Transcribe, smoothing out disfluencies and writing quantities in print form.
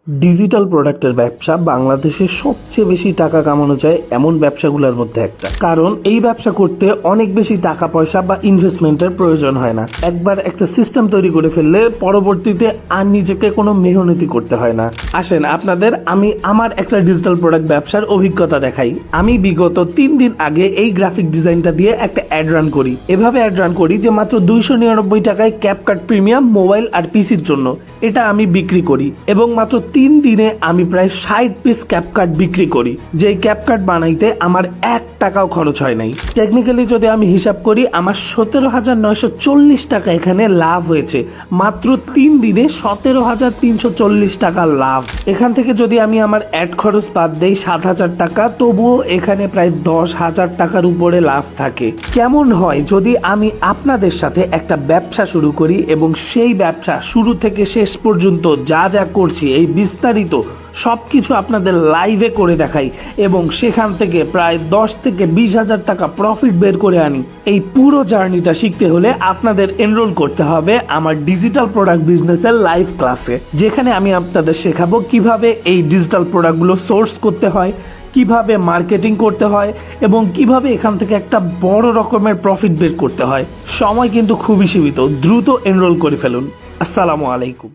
Digital প্রোডাক্টের ব্যবসা বাংলাদেশে সবচেয়ে বেশি টাকা কামানো যায় এমন ব্যবসাগুলোর মধ্যে একটা। কারণ এই ব্যবসা করতে অনেক বেশি টাকা পয়সা বা ইনভেস্টমেন্টের প্রয়োজন হয় না। একবার একটা সিস্টেম তৈরি করে ফেললে পরবর্তীতে আর নিজেকে কোনো মেহনতি করতে হয় না। আসেন আপনাদের আমি আমার একটা ডিজিটাল প্রোডাক্ট ব্যবসার অভিজ্ঞতা দেখাই। আমি বিগত 3 দিন আগে এই গ্রাফিক ডিজাইনটা দিয়ে একটা অ্যাড রান করি। এভাবে অ্যাড রান করি যে মাত্র 299 টাকায় ক্যাপকাট প্রিমিয়াম মোবাইল আর পিসির জন্য এটা আমি বিক্রি করি এবং মাত্র 3 দিনে আমি প্রায় 60 পিস ক্যাপকাট বিক্রি করি। যে ক্যাপকাট বানাইতে আমার 1 টাকাও খরচ হয় নাই। টেকনিক্যালি যদি আমি হিসাব করি আমার 17,940 টাকা এখানে লাভ হয়েছে। মাত্র 3 দিনে 17,340 টাকা লাভ। এখান থেকে যদি আমি আমার অ্যাড খরচ বাদ দেই 7,000 টাকা, তবুও এখানে প্রায় 10,000 টাকার উপরে লাভ থাকে। কেমন হয় যদি আমি আপনাদের সাথে একটা ব্যবসা শুরু করি এবং সেই ব্যবসা শুরু থেকে শেষ পর্যন্ত যা যা করছি এই বিস্তারিত সবকিছু আপনাদের লাইভে করে দেখাই এবং সেখান থেকে প্রায় 10 থেকে 20,000 টাকা প্রফিট বের করে আনি। এই পুরো জার্নিটা শিখতে হলে আপনাদের এনরোল করতে হবে আমার ডিজিটাল প্রোডাক্ট বিজনেসের লাইভ ক্লাসে, যেখানে আমি আপনাদের শেখাবো কিভাবে এই ডিজিটাল প্রোডাক্টগুলো সোর্স করতে হয়, কিভাবে মার্কেটিং করতে হয় এবং কিভাবে এখান থেকে একটা বড় রকমের প্রফিট বের করতে হয়। সময় কিন্তু খুবই সীমিত, দ্রুত এনরোল করে ফেলুন। আসসালামু আলাইকুম।